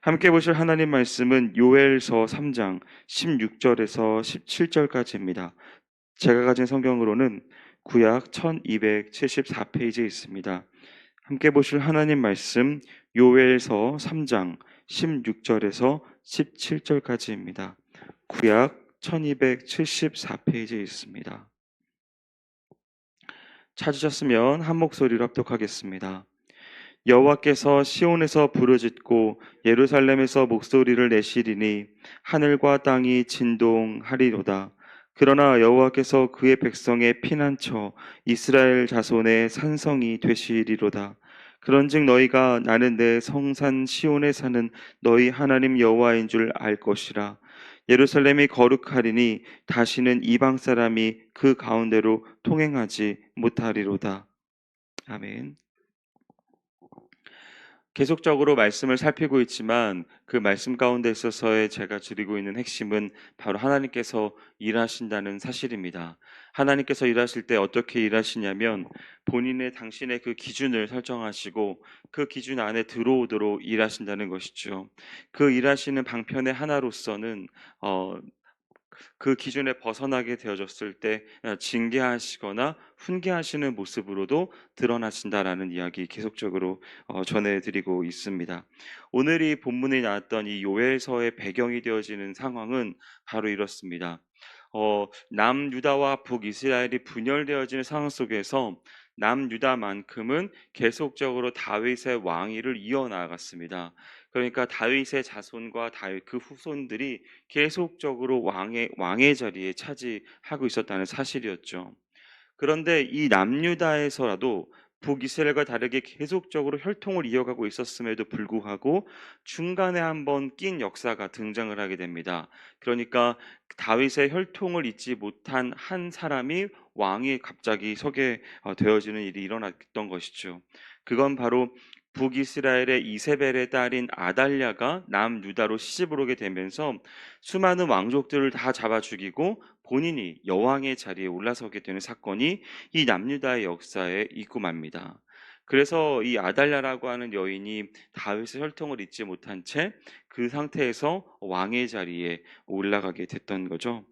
함께 보실 하나님 말씀은 요엘서 3장 16절에서 17절까지입니다. 제가 가진 성경으로는 구약 1274페이지에 있습니다. 함께 보실 하나님 말씀 요엘서 3장 16절에서 17절까지입니다. 구약 1274페이지에 있습니다. 찾으셨으면 한 목소리로 합독하겠습니다. 여호와께서 시온에서 부르짖고 예루살렘에서 목소리를 내시리니 하늘과 땅이 진동하리로다. 그러나 여호와께서 그의 백성의 피난처 이스라엘 자손의 산성이 되시리로다. 그런즉 너희가 나는 내 성산 시온에 사는 너희 하나님 여호와인 줄 알 것이라. 예루살렘이 거룩하리니 다시는 이방 사람이 그 가운데로 통행하지 못하리로다. 아멘. 계속적으로 말씀을 살피고 있지만 그 말씀 가운데 있어서의 제가 드리고 있는 핵심은 바로 하나님께서 일하신다는 사실입니다. 하나님께서 일하실 때 어떻게 일하시냐면 본인의 당신의 그 기준을 설정하시고 그 기준 안에 들어오도록 일하신다는 것이죠. 그 일하시는 방편의 하나로서는 그 기준에 벗어나게 되어졌을 때 징계하시거나 훈계하시는 모습으로도 드러나신다라는 이야기 계속적으로 전해드리고 있습니다. 오늘 이 본문에 나왔던 이 요엘서의 배경이 되어지는 상황은 바로 이렇습니다. 남유다와 북이스라엘이 분열되어지는 상황 속에서 남유다만큼은 계속적으로 다윗의 왕위를 이어나갔습니다. 그러니까 다윗의 자손과 다윗 그 후손들이 계속적으로 왕의 자리에 차지하고 있었다는 사실이었죠. 그런데 이 남유다에서라도 북이스라엘과 다르게 계속적으로 혈통을 이어가고 있었음에도 불구하고 중간에 한번 낀 역사가 등장을 하게 됩니다. 그러니까 다윗의 혈통을 잇지 못한 한 사람이 왕이 갑자기 서게 되어지는 일이 일어났던 것이죠. 그건 바로 북이스라엘의 이세벨의 딸인 아달랴가 남유다로 시집을 오게 되면서 수많은 왕족들을 다 잡아 죽이고 본인이 여왕의 자리에 올라서게 되는 사건이 이 남유다의 역사에 있고 맙니다. 그래서 이 아달랴라고 하는 여인이 다윗의 혈통을 잊지 못한 채 그 상태에서 왕의 자리에 올라가게 됐던 거죠.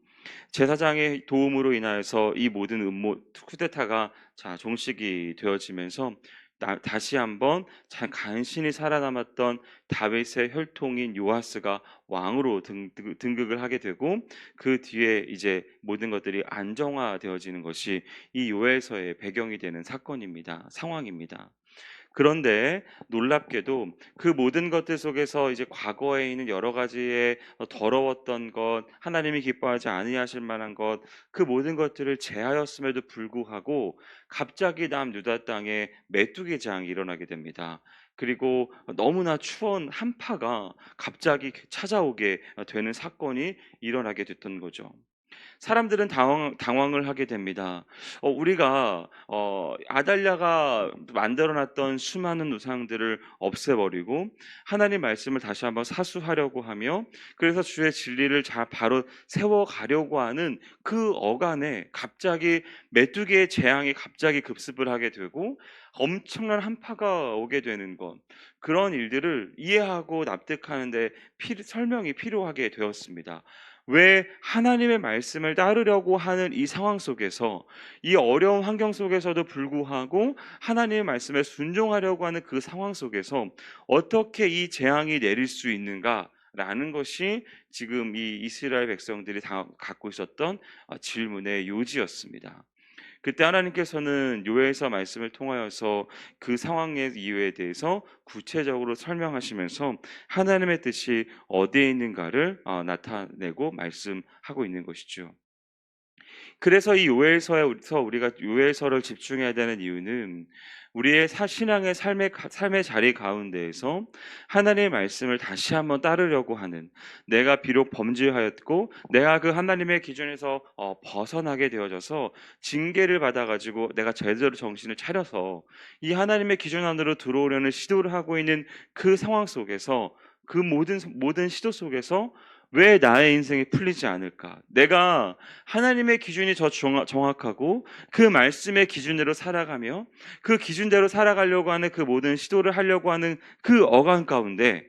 제사장의 도움으로 인하여서 이 모든 쿠데타가 종식이 되어지면서 다시 한번 간신히 살아남았던 다윗의 혈통인 요아스가 왕으로 등극을 하게 되고 그 뒤에 이제 모든 것들이 안정화되어지는 것이 이 요엘서의 배경이 되는 사건입니다. 상황입니다. 그런데 놀랍게도 그 모든 것들 속에서 이제 과거에 있는 여러 가지의 더러웠던 것, 하나님이 기뻐하지 아니하실 만한 것, 그 모든 것들을 제하였음에도 불구하고 갑자기 남유다 땅에 메뚜기 재앙이 일어나게 됩니다. 그리고 너무나 추운 한파가 갑자기 찾아오게 되는 사건이 일어나게 됐던 거죠. 사람들은 당황을 하게 됩니다. 우리가 아달랴가 만들어놨던 수많은 우상들을 없애버리고 하나님 말씀을 다시 한번 사수하려고 하며 그래서 주의 진리를 바로 세워가려고 하는 그 어간에 갑자기 메뚜기의 재앙이 갑자기 급습을 하게 되고 엄청난 한파가 오게 되는 것, 그런 일들을 이해하고 납득하는데 설명이 필요하게 되었습니다. 왜 하나님의 말씀을 따르려고 하는 이 상황 속에서, 이 어려운 환경 속에서도 불구하고 하나님의 말씀에 순종하려고 하는 그 상황 속에서 어떻게 이 재앙이 내릴 수 있는가라는 것이 지금 이 이스라엘 백성들이 다 갖고 있었던 질문의 요지였습니다. 그때 하나님께서는 요엘서 말씀을 통하여서 그 상황의 이유에 대해서 구체적으로 설명하시면서 하나님의 뜻이 어디에 있는가를 나타내고 말씀하고 있는 것이죠. 그래서 이 요엘서에서 우리가 요엘서를 집중해야 되는 이유는 우리의 신앙의 삶의 자리 가운데에서 하나님의 말씀을 다시 한번 따르려고 하는, 내가 비록 범죄하였고 내가 그 하나님의 기준에서 벗어나게 되어져서 징계를 받아가지고 내가 제대로 정신을 차려서 이 하나님의 기준 안으로 들어오려는 시도를 하고 있는 그 상황 속에서, 그 모든 시도 속에서 왜 나의 인생이 풀리지 않을까? 내가 하나님의 기준이 더 정확하고 그 말씀의 기준으로 살아가며 그 기준대로 살아가려고 하는 그 모든 시도를 하려고 하는 그 어간 가운데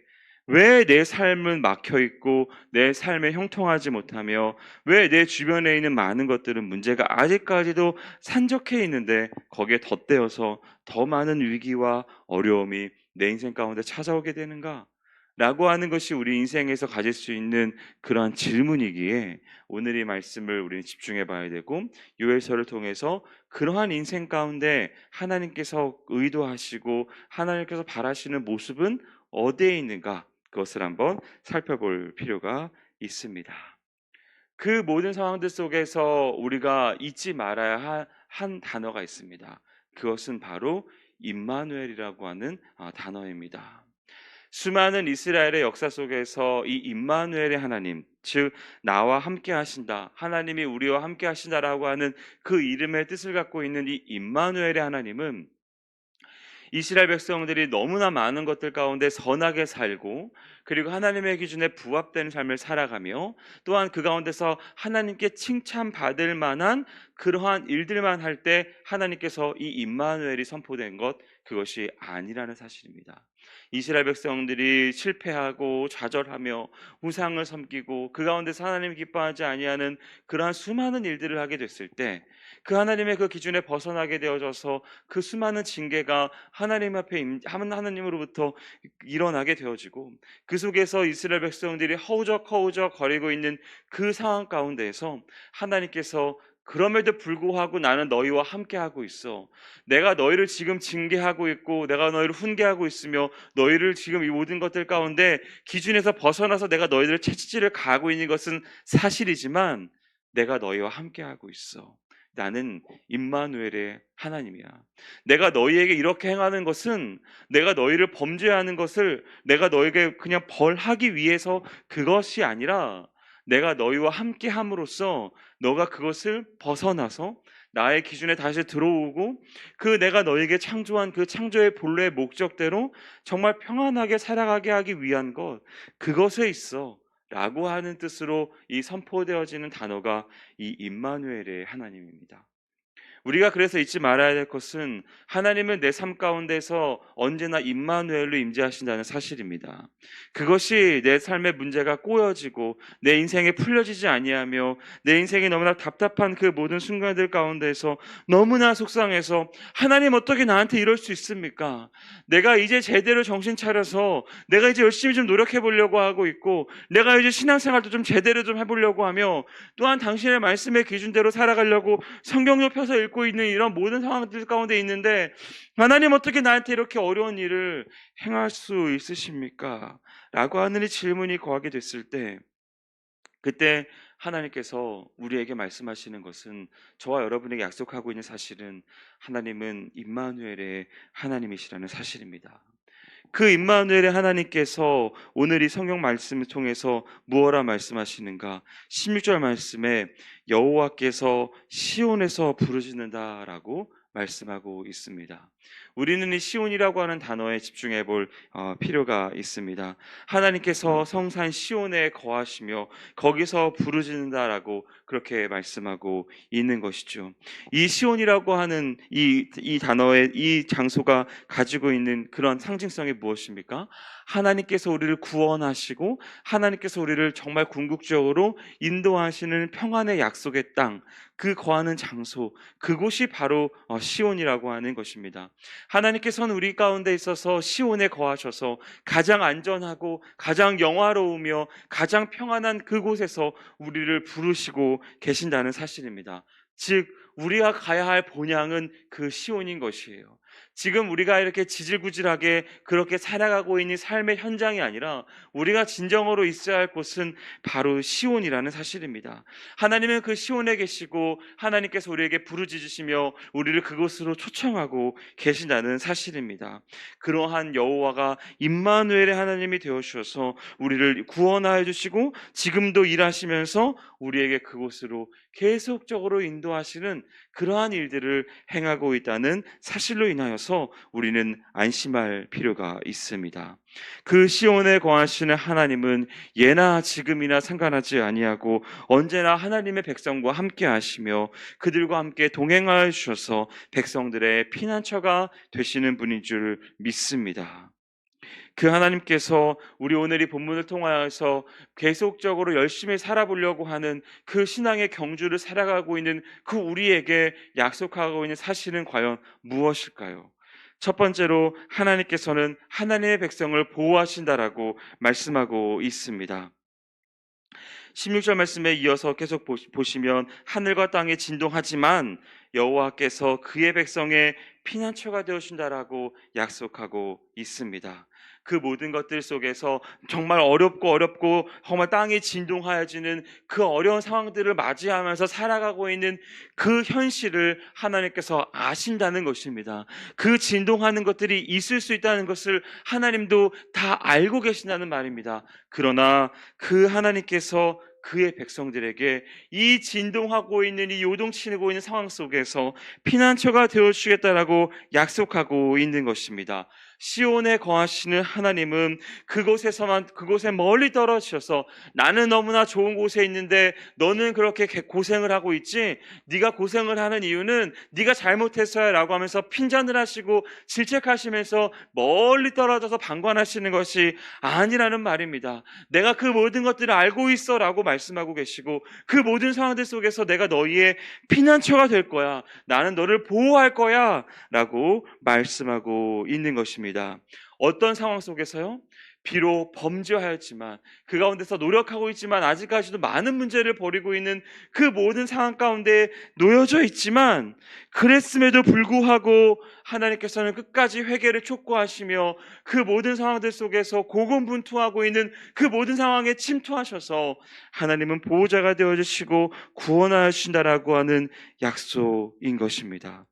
왜 내 삶은 막혀 있고 내 삶에 형통하지 못하며 왜 내 주변에 있는 많은 것들은 문제가 아직까지도 산적해 있는데 거기에 덧대어서 더 많은 위기와 어려움이 내 인생 가운데 찾아오게 되는가? 라고 하는 것이 우리 인생에서 가질 수 있는 그러한 질문이기에 오늘 이 말씀을 우리는 집중해 봐야 되고, 요엘서를 통해서 그러한 인생 가운데 하나님께서 의도하시고 하나님께서 바라시는 모습은 어디에 있는가, 그것을 한번 살펴볼 필요가 있습니다. 그 모든 상황들 속에서 우리가 잊지 말아야 한 단어가 있습니다. 그것은 바로 임마누엘이라고 하는 단어입니다. 수많은 이스라엘의 역사 속에서 이 임마누엘의 하나님, 즉 나와 함께 하신다, 하나님이 우리와 함께 하신다라고 하는 그 이름의 뜻을 갖고 있는 이 임마누엘의 하나님은 이스라엘 백성들이 너무나 많은 것들 가운데 선하게 살고, 그리고 하나님의 기준에 부합되는 삶을 살아가며, 또한 그 가운데서 하나님께 칭찬받을 만한 그러한 일들만 할 때 하나님께서 이 임마누엘이 선포된 것, 그것이 아니라는 사실입니다. 이스라엘 백성들이 실패하고 좌절하며 우상을 섬기고 그 가운데서 하나님을 기뻐하지 아니하는 그러한 수많은 일들을 하게 됐을 때, 그 하나님의 그 기준에 벗어나게 되어져서 그 수많은 징계가 하나님 앞에 하나님으로부터 일어나게 되어지고, 그 속에서 이스라엘 백성들이 허우적허우적 거리고 있는 그 상황 가운데에서 하나님께서 그럼에도 불구하고 나는 너희와 함께하고 있어, 내가 너희를 지금 징계하고 있고 내가 너희를 훈계하고 있으며 너희를 지금 이 모든 것들 가운데 기준에서 벗어나서 내가 너희들을 채찍질을 가하고 있는 것은 사실이지만 내가 너희와 함께하고 있어. 나는 임마누엘의 하나님이야. 내가 너희에게 이렇게 행하는 것은, 내가 너희를 범죄하는 것을 내가 너에게 그냥 벌하기 위해서 그것이 아니라, 내가 너희와 함께 함으로써 너가 그것을 벗어나서 나의 기준에 다시 들어오고, 그 내가 너에게 창조한 그 창조의 본래의 목적대로 정말 평안하게 살아가게 하기 위한 것, 그것에 있어 라고 하는 뜻으로 이 선포되어지는 단어가 이 임마누엘의 하나님입니다. 우리가 그래서 잊지 말아야 될 것은, 하나님은 내 삶 가운데서 언제나 임마누엘로 임재하신다는 사실입니다. 그것이 내 삶의 문제가 꼬여지고 내 인생에 풀려지지 아니하며 내 인생이 너무나 답답한 그 모든 순간들 가운데서 너무나 속상해서, 하나님 어떻게 나한테 이럴 수 있습니까? 내가 이제 제대로 정신 차려서 내가 이제 열심히 좀 노력해 보려고 하고 있고, 내가 이제 신앙생활도 좀 제대로 좀 해보려고 하며, 또한 당신의 말씀의 기준대로 살아가려고 성경도 펴서 읽고 있는 이런 모든 상황들 가운데 있는데, 하나님 어떻게 나한테 이렇게 어려운 일을 행할 수 있으십니까? 라고 하는 이 질문이 거하게 됐을 때, 그때 하나님께서 우리에게 말씀하시는 것은, 저와 여러분에게 약속하고 있는 사실은, 하나님은 임마누엘의 하나님이시라는 사실입니다. 그 임마누엘의 하나님께서 오늘 이 성경 말씀을 통해서 무엇라 말씀하시는가? 16절 말씀에 여호와께서 시온에서 부르짖는다라고 말씀하고 있습니다. 우리는 이 시온이라고 하는 단어에 집중해 볼 필요가 있습니다. 하나님께서 성산 시온에 거하시며 거기서 부르짖는다라고 그렇게 말씀하고 있는 것이죠. 이 시온이라고 하는 이 단어의 이 장소가 가지고 있는 그런 상징성이 무엇입니까? 하나님께서 우리를 구원하시고 하나님께서 우리를 정말 궁극적으로 인도하시는 평안의 약속의 땅, 그 거하는 장소, 그곳이 바로 시온이라고 하는 것입니다. 하나님께서는 우리 가운데 있어서 시온에 거하셔서 가장 안전하고 가장 영화로우며 가장 평안한 그곳에서 우리를 부르시고 계신다는 사실입니다. 즉 우리가 가야 할 본향은 그 시온인 것이에요. 지금 우리가 이렇게 지질구질하게 그렇게 살아가고 있는 삶의 현장이 아니라, 우리가 진정으로 있어야 할 곳은 바로 시온이라는 사실입니다. 하나님은 그 시온에 계시고 하나님께서 우리에게 부르짖으시며 우리를 그곳으로 초청하고 계신다는 사실입니다. 그러한 여호와가 임마누엘의 하나님이 되어 주셔서 우리를 구원하여 주시고 지금도 일하시면서 우리에게 그곳으로 계속적으로 인도하시는 그러한 일들을 행하고 있다는 사실로 인하여서 우리는 안심할 필요가 있습니다. 그 시온에 거하시는 하나님은 예나 지금이나 상관하지 아니하고 언제나 하나님의 백성과 함께 하시며 그들과 함께 동행하여 주셔서 백성들의 피난처가 되시는 분인 줄 믿습니다. 그 하나님께서 우리 오늘 이 본문을 통하여서 계속적으로 열심히 살아보려고 하는 그 신앙의 경주를 살아가고 있는 그 우리에게 약속하고 있는 사실은 과연 무엇일까요? 첫 번째로 하나님께서는 하나님의 백성을 보호하신다라고 말씀하고 있습니다. 16절 말씀에 이어서 계속 보시면 하늘과 땅이 진동하지만 여호와께서 그의 백성의 피난처가 되어준다라고 약속하고 있습니다. 그 모든 것들 속에서 정말 어렵고 정말 땅이 진동하여지는 그 어려운 상황들을 맞이하면서 살아가고 있는 그 현실을 하나님께서 아신다는 것입니다. 그 진동하는 것들이 있을 수 있다는 것을 하나님도 다 알고 계신다는 말입니다. 그러나 그 하나님께서 그의 백성들에게 이 진동하고 있는 이 요동치고 있는 상황 속에서 피난처가 되어주겠다라고 약속하고 있는 것입니다. 시온에 거하시는 하나님은 그곳에 멀리 떨어지셔서 나는 너무나 좋은 곳에 있는데 너는 그렇게 고생을 하고 있지? 네가 고생을 하는 이유는 네가 잘못했어야 라고 하면서 핀잔을 하시고 질책하시면서 멀리 떨어져서 방관하시는 것이 아니라는 말입니다. 내가 그 모든 것들을 알고 있어 라고 말씀하고 계시고 그 모든 상황들 속에서 내가 너희의 피난처가 될 거야. 나는 너를 보호할 거야 라고 말씀하고 있는 것입니다. 어떤 상황 속에서요? 비록 범죄하였지만 그 가운데서 노력하고 있지만 아직까지도 많은 문제를 벌이고 있는 그 모든 상황 가운데 놓여져 있지만 그랬음에도 불구하고 하나님께서는 끝까지 회개를 촉구하시며 그 모든 상황들 속에서 고군분투하고 있는 그 모든 상황에 침투하셔서 하나님은 보호자가 되어주시고 구원하신다라고 하는 약속인 것입니다.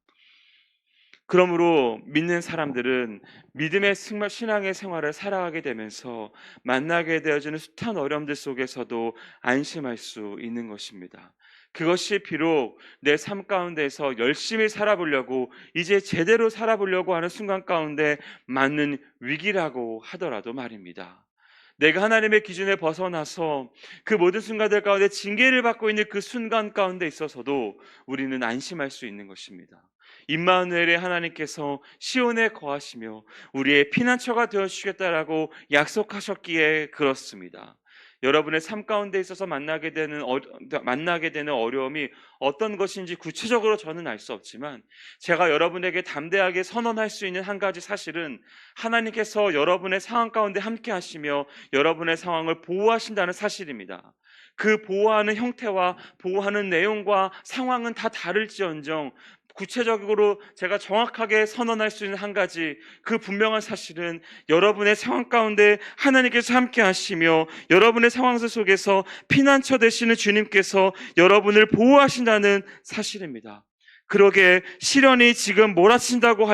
그러므로 믿는 사람들은 믿음의 신앙의 생활을 살아가게 되면서 만나게 되어지는 숱한 어려움들 속에서도 안심할 수 있는 것입니다. 그것이 비록 내 삶 가운데서 열심히 살아보려고 이제 제대로 살아보려고 하는 순간 가운데 맞는 위기라고 하더라도 말입니다. 내가 하나님의 기준에 벗어나서 그 모든 순간들 가운데 징계를 받고 있는 그 순간 가운데 있어서도 우리는 안심할 수 있는 것입니다. 임마누엘의 하나님께서 시온에 거하시며 우리의 피난처가 되어주시겠다라고 약속하셨기에 그렇습니다. 여러분의 삶 가운데 있어서 만나게 되는 어려움이 어떤 것인지 구체적으로 저는 알 수 없지만 제가 여러분에게 담대하게 선언할 수 있는 한 가지 사실은 하나님께서 여러분의 상황 가운데 함께 하시며 여러분의 상황을 보호하신다는 사실입니다. 그 보호하는 형태와 보호하는 내용과 상황은 다 다를지언정 구체적으로 제가 정확하게 선언할 수 있는 한 가지 그 분명한 사실은 여러분의 상황 가운데 하나님께서 함께 하시며 여러분의 상황 속에서 피난처 되시는 주님께서 여러분을 보호하신다는 사실입니다. 그러게 시련이 지금 몰아친다고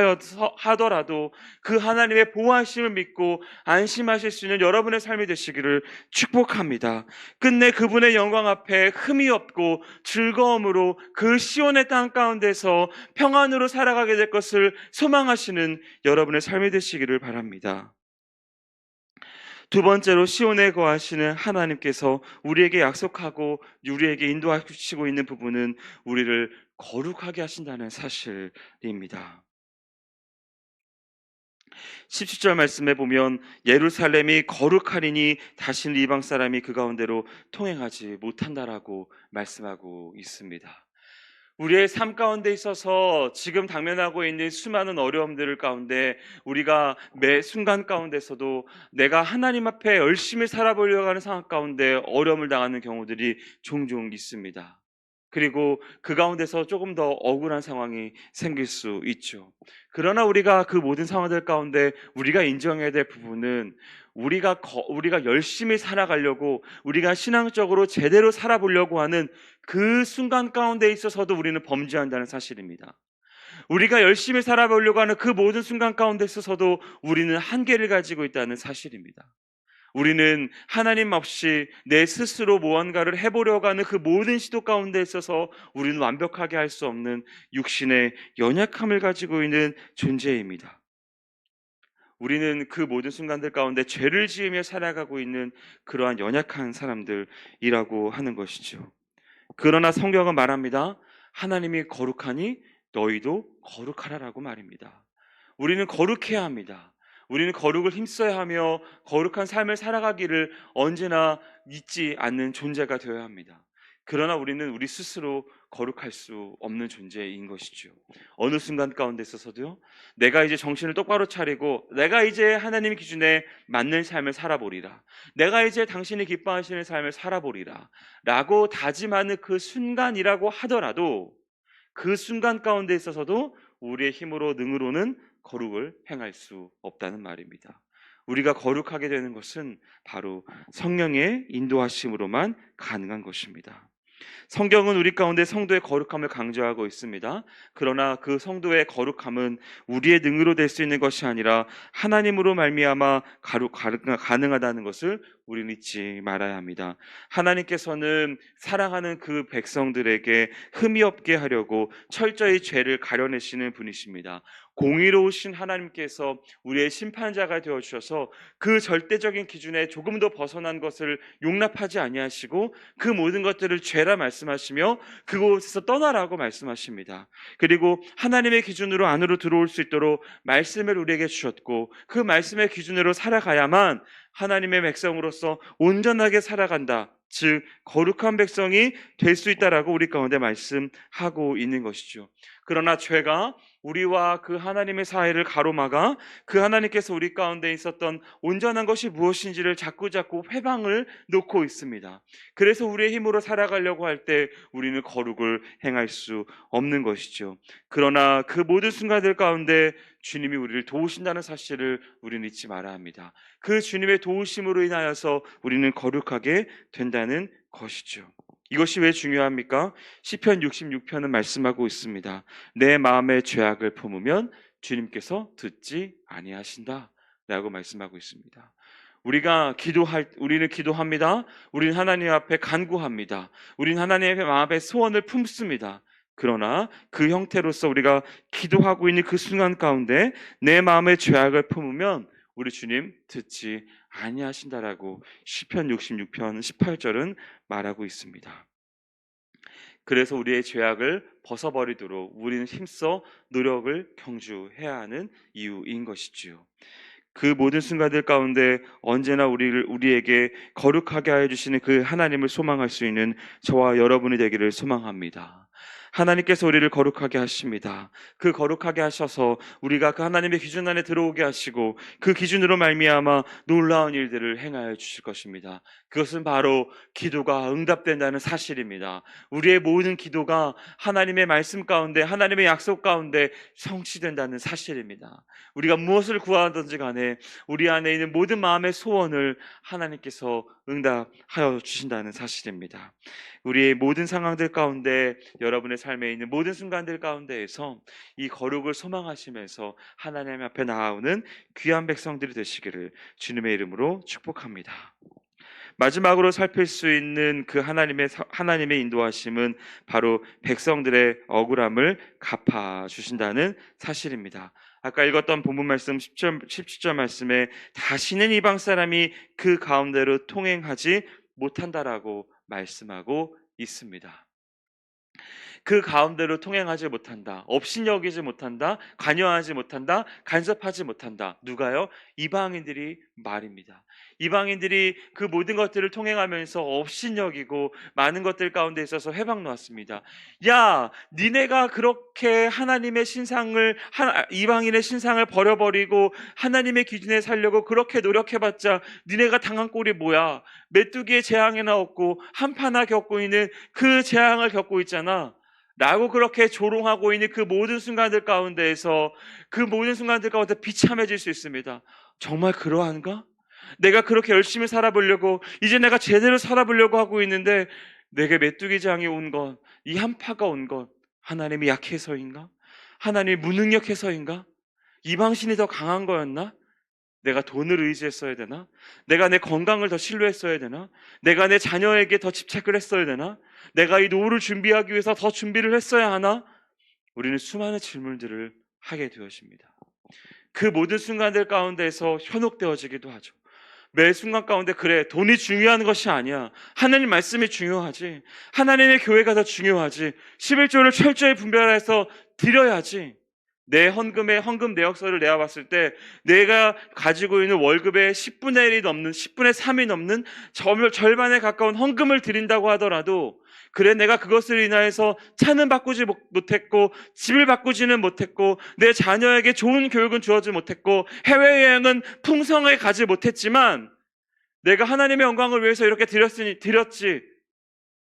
하더라도 그 하나님의 보호하심을 믿고 안심하실 수 있는 여러분의 삶이 되시기를 축복합니다. 끝내 그분의 영광 앞에 흠이 없고 즐거움으로 그 시온의 땅 가운데서 평안으로 살아가게 될 것을 소망하시는 여러분의 삶이 되시기를 바랍니다. 두 번째로 시온에 거하시는 하나님께서 우리에게 약속하고 우리에게 인도하시고 있는 부분은 우리를 거룩하게 하신다는 사실입니다. 17절 말씀에 보면 예루살렘이 거룩하리니 다시는 이방 사람이 그 가운데로 통행하지 못한다라고 말씀하고 있습니다. 우리의 삶 가운데 있어서 지금 당면하고 있는 수많은 어려움들 가운데 우리가 매 순간 가운데서도 내가 하나님 앞에 열심히 살아보려고 하는 상황 가운데 어려움을 당하는 경우들이 종종 있습니다. 그리고 그 가운데서 조금 더 억울한 상황이 생길 수 있죠. 그러나 우리가 그 모든 상황들 가운데 우리가 인정해야 될 부분은 우리가 열심히 살아가려고 우리가 신앙적으로 제대로 살아보려고 하는 그 순간 가운데 있어서도 우리는 범죄한다는 사실입니다. 우리가 열심히 살아보려고 하는 그 모든 순간 가운데 있어서도 우리는 한계를 가지고 있다는 사실입니다. 우리는 하나님 없이 내 스스로 무언가를 해보려고 하는 그 모든 시도 가운데 있어서 우리는 완벽하게 할 수 없는 육신의 연약함을 가지고 있는 존재입니다. 우리는 그 모든 순간들 가운데 죄를 지으며 살아가고 있는 그러한 연약한 사람들이라고 하는 것이죠. 그러나 성경은 말합니다. 하나님이 거룩하니 너희도 거룩하라라고 말입니다. 우리는 거룩해야 합니다. 우리는 거룩을 힘써야 하며 거룩한 삶을 살아가기를 언제나 잊지 않는 존재가 되어야 합니다. 그러나 우리는 우리 스스로 거룩할 수 없는 존재인 것이죠. 어느 순간 가운데 있어서도요, 내가 이제 정신을 똑바로 차리고 내가 이제 하나님 기준에 맞는 삶을 살아보리라, 내가 이제 당신이 기뻐하시는 삶을 살아보리라 라고 다짐하는 그 순간이라고 하더라도 그 순간 가운데 있어서도 우리의 힘으로 능으로는 거룩을 행할 수 없다는 말입니다. 우리가 거룩하게 되는 것은 바로 성령의 인도하심으로만 가능한 것입니다. 성경은 우리 가운데 성도의 거룩함을 강조하고 있습니다. 그러나 그 성도의 거룩함은 우리의 능으로 될 수 있는 것이 아니라 하나님으로 말미암아 가능하다는 것을 우리는 잊지 말아야 합니다. 하나님께서는 사랑하는 그 백성들에게 흠이 없게 하려고 철저히 죄를 가려내시는 분이십니다. 공의로우신 하나님께서 우리의 심판자가 되어주셔서 그 절대적인 기준에 조금 더 벗어난 것을 용납하지 아니하시고 그 모든 것들을 죄라 말씀하시며 그곳에서 떠나라고 말씀하십니다. 그리고 하나님의 기준으로 안으로 들어올 수 있도록 말씀을 우리에게 주셨고 그 말씀의 기준으로 살아가야만 하나님의 백성으로서 온전하게 살아간다, 즉 거룩한 백성이 될 수 있다라고 우리 가운데 말씀하고 있는 것이죠. 그러나 죄가 우리와 그 하나님의 사이를 가로막아 그 하나님께서 우리 가운데 있었던 온전한 것이 무엇인지를 자꾸자꾸 회방을 놓고 있습니다. 그래서 우리의 힘으로 살아가려고 할 때 우리는 거룩을 행할 수 없는 것이죠. 그러나 그 모든 순간들 가운데 주님이 우리를 도우신다는 사실을 우리는 잊지 말아야 합니다. 그 주님의 도우심으로 인하여서 우리는 거룩하게 된다는 것이죠. 이것이 왜 중요합니까? 시편 66편은 말씀하고 있습니다. 내 마음의 죄악을 품으면 주님께서 듣지 아니하신다 라고 말씀하고 있습니다. 우리는 기도합니다. 우리는 하나님 앞에 간구합니다. 우리는 하나님의 마음의 소원을 품습니다. 그러나 그 형태로서 우리가 기도하고 있는 그 순간 가운데 내 마음의 죄악을 품으면 우리 주님 듣지 아니하신다라고 시편 66편 18절은 말하고 있습니다. 그래서 우리의 죄악을 벗어버리도록 우리는 힘써 노력을 경주해야 하는 이유인 것이지요. 그 모든 순간들 가운데 언제나 우리에게 거룩하게 하여 주시는 그 하나님을 소망할 수 있는 저와 여러분이 되기를 소망합니다. 하나님께서 우리를 거룩하게 하십니다. 그 거룩하게 하셔서 우리가 그 하나님의 기준 안에 들어오게 하시고 그 기준으로 말미암아 놀라운 일들을 행하여 주실 것입니다. 그것은 바로 기도가 응답된다는 사실입니다. 우리의 모든 기도가 하나님의 말씀 가운데 하나님의 약속 가운데 성취된다는 사실입니다. 우리가 무엇을 구하든지 간에 우리 안에 있는 모든 마음의 소원을 하나님께서 응답하여 주신다는 사실입니다. 우리의 모든 상황들 가운데 여러분의 삶에 있는 모든 순간들 가운데에서 이 거룩을 소망하시면서 하나님 앞에 나아오는 귀한 백성들이 되시기를 주님의 이름으로 축복합니다. 마지막으로 살필 수 있는 그 하나님의 인도하심은 바로 백성들의 억울함을 갚아주신다는 사실입니다. 아까 읽었던 본문 말씀 17절 말씀에 다시는 이방 사람이 그 가운데로 통행하지 못한다라고 말씀하고 있습니다. 그 가운데로 통행하지 못한다, 업신여기지 못한다, 관여하지 못한다, 간섭하지 못한다. 누가요? 이방인들이 말입니다. 이방인들이 그 모든 것들을 통행하면서 업신여기고 많은 것들 가운데 있어서 회방 놓았습니다. 야, 니네가 그렇게 하나님의 신상을 이방인의 신상을 버려버리고 하나님의 기준에 살려고 그렇게 노력해봤자 니네가 당한 꼴이 뭐야? 메뚜기의 재앙이나 얻고 한파나 겪고 있는 그 재앙을 겪고 있잖아 라고 그렇게 조롱하고 있는 그 모든 순간들 가운데에서 그 모든 순간들 가운데 비참해질 수 있습니다. 정말 그러한가? 내가 그렇게 열심히 살아보려고 이제 내가 제대로 살아보려고 하고 있는데 내게 메뚜기 재앙이 온 것, 이 한파가 온 것 하나님이 약해서인가? 하나님이 무능력해서인가? 이방신이 더 강한 거였나? 내가 돈을 의지했어야 되나? 내가 내 건강을 더 신뢰했어야 되나? 내가 내 자녀에게 더 집착을 했어야 되나? 내가 이 노후를 준비하기 위해서 더 준비를 했어야 하나? 우리는 수많은 질문들을 하게 되어집니다. 그 모든 순간들 가운데서 현혹되어지기도 하죠. 매 순간 가운데 그래, 돈이 중요한 것이 아니야. 하나님 말씀이 중요하지. 하나님의 교회가 더 중요하지. 11조를 철저히 분별해서 드려야지. 내 헌금 내역서를 내어 봤을 때 내가 가지고 있는 월급의 10분의 1이 넘는 10분의 3이 넘는 절반에 가까운 헌금을 드린다고 하더라도 그래 내가 그것을 인하여서 차는 바꾸지 못했고 집을 바꾸지는 못했고 내 자녀에게 좋은 교육은 주어지 못했고 해외여행은 풍성하게 가지 못했지만 내가 하나님의 영광을 위해서 이렇게 드렸지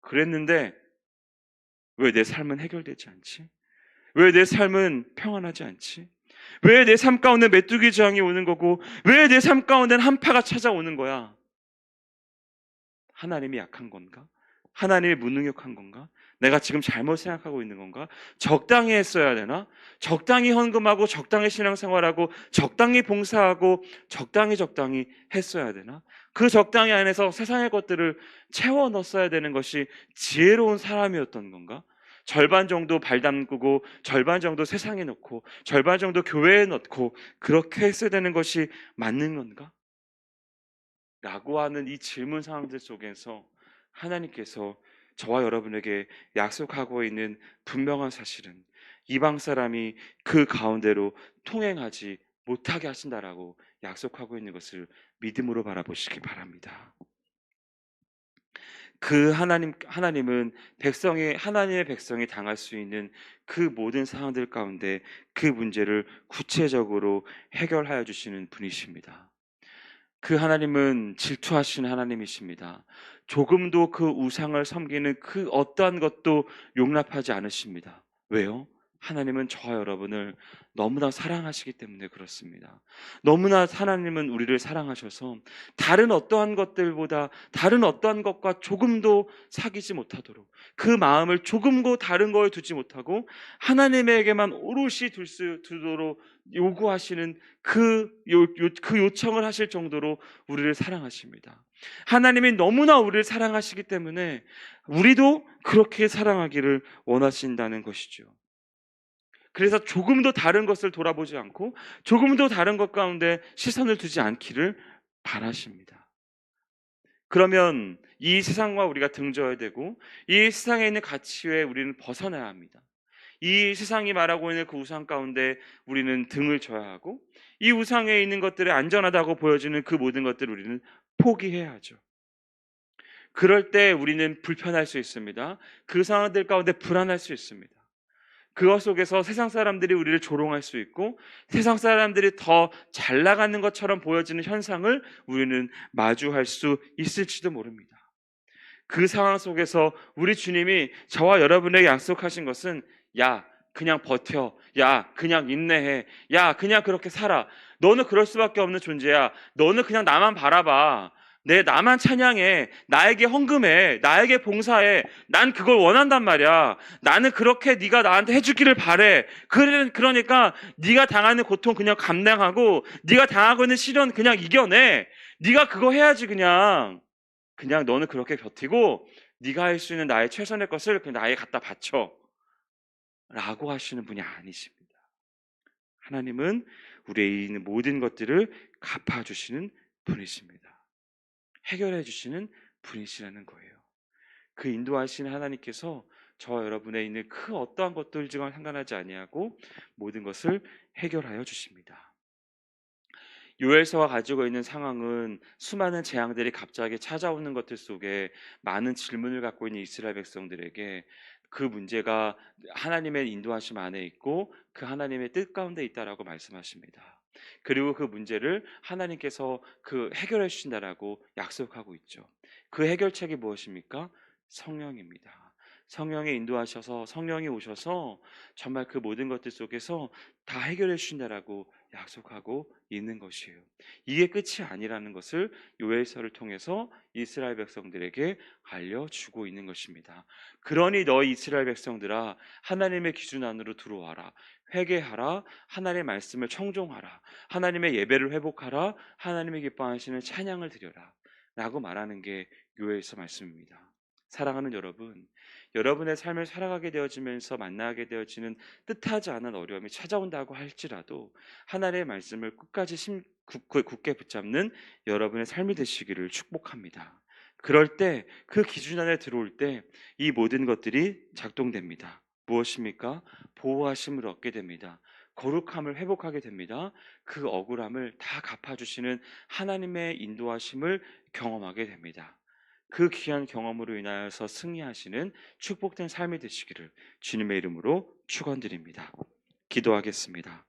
그랬는데 왜 내 삶은 해결되지 않지? 왜 내 삶은 평안하지 않지? 왜 내 삶 가운데 메뚜기 저항이 오는 거고 왜 내 삶 가운데는 한파가 찾아오는 거야? 하나님이 약한 건가? 하나님이 무능력한 건가? 내가 지금 잘못 생각하고 있는 건가? 적당히 했어야 되나? 적당히 헌금하고 적당히 신앙생활하고 적당히 봉사하고 적당히 했어야 되나? 그 적당히 안에서 세상의 것들을 채워 넣었어야 되는 것이 지혜로운 사람이었던 건가? 절반 정도 발 담그고 절반 정도 세상에 넣고 절반 정도 교회에 넣고 그렇게 했어야 되는 것이 맞는 건가? 라고 하는 이 질문 상황들 속에서 하나님께서 저와 여러분에게 약속하고 있는 분명한 사실은 이방 사람이 그 가운데로 통행하지 못하게 하신다라고 약속하고 있는 것을 믿음으로 바라보시기 바랍니다. 그 하나님은 하나님의 백성이 당할 수 있는 그 모든 상황들 가운데 그 문제를 구체적으로 해결하여 주시는 분이십니다. 그 하나님은 질투하시는 하나님이십니다. 조금도 그 우상을 섬기는 그 어떠한 것도 용납하지 않으십니다. 왜요? 하나님은 저와 여러분을 너무나 사랑하시기 때문에 그렇습니다. 너무나 하나님은 우리를 사랑하셔서 다른 어떠한 것들보다 다른 어떠한 것과 조금도 사귀지 못하도록 그 마음을 조금도 다른 거에 두지 못하고 하나님에게만 오롯이 두도록 요구하시는 그 요청을 하실 정도로 우리를 사랑하십니다. 하나님이 너무나 우리를 사랑하시기 때문에 우리도 그렇게 사랑하기를 원하신다는 것이죠. 그래서 조금도 다른 것을 돌아보지 않고 조금도 다른 것 가운데 시선을 두지 않기를 바라십니다. 그러면 이 세상과 우리가 등져야 되고 이 세상에 있는 가치에 우리는 벗어나야 합니다. 이 세상이 말하고 있는 그 우상 가운데 우리는 등을 져야 하고 이 우상에 있는 것들이 안전하다고 보여지는 그 모든 것들을 우리는 포기해야 하죠. 그럴 때 우리는 불편할 수 있습니다. 그 상황들 가운데 불안할 수 있습니다. 그것 속에서 세상 사람들이 우리를 조롱할 수 있고 세상 사람들이 더 잘 나가는 것처럼 보여지는 현상을 우리는 마주할 수 있을지도 모릅니다. 그 상황 속에서 우리 주님이 저와 여러분에게 약속하신 것은 야 그냥 버텨, 야 그냥 인내해, 야 그냥 그렇게 살아, 너는 그럴 수밖에 없는 존재야, 너는 그냥 나만 바라봐, 나만 찬양해, 나에게 헌금해, 나에게 봉사해, 난 그걸 원한단 말이야, 나는 그렇게 네가 나한테 해주기를 바래. 그러니까 네가 당하는 고통 그냥 감당하고 네가 당하고 있는 시련 그냥 이겨내, 네가 그거 해야지. 그냥 너는 그렇게 버티고 네가 할 수 있는 나의 최선의 것을 그냥 나에게 갖다 바쳐 라고 하시는 분이 아니십니다. 하나님은 우리의 있는 모든 것들을 갚아주시는 분이십니다. 해결해 주시는 분이시라는 거예요. 그 인도하시는 하나님께서 저와 여러분의 있는 그 어떠한 것들과 상관하지 아니하고 모든 것을 해결하여 주십니다. 요엘서가 가지고 있는 상황은 수많은 재앙들이 갑자기 찾아오는 것들 속에 많은 질문을 갖고 있는 이스라엘 백성들에게 그 문제가 하나님의 인도하심 안에 있고 그 하나님의 뜻 가운데 있다라고 말씀하십니다. 그리고 그 문제를 하나님께서 그 해결해 주신다라고 약속하고 있죠. 그 해결책이 무엇입니까? 성령입니다. 성령이 인도하셔서 성령이 오셔서 정말 그 모든 것들 속에서 다 해결해 주신다라고 약속하고 있는 것이에요. 이게 끝이 아니라는 것을 요엘서를 통해서 이스라엘 백성들에게 알려주고 있는 것입니다. 그러니 너희 이스라엘 백성들아 하나님의 기준 안으로 들어와라. 회개하라. 하나님의 말씀을 청종하라. 하나님의 예배를 회복하라. 하나님의 기뻐하시는 찬양을 드려라 라고 말하는 게 요엘서 말씀입니다. 사랑하는 여러분, 여러분의 삶을 살아가게 되어지면서 만나게 되어지는 뜻하지 않은 어려움이 찾아온다고 할지라도 하나님의 말씀을 끝까지 굳게 붙잡는 여러분의 삶이 되시기를 축복합니다. 그럴 때 그 기준 안에 들어올 때 이 모든 것들이 작동됩니다. 무엇입니까? 보호하심을 얻게 됩니다. 거룩함을 회복하게 됩니다. 그 억울함을 다 갚아주시는 하나님의 인도하심을 경험하게 됩니다. 그 귀한 경험으로 인하여서 승리하시는 축복된 삶이 되시기를 주님의 이름으로 축원드립니다. 기도하겠습니다.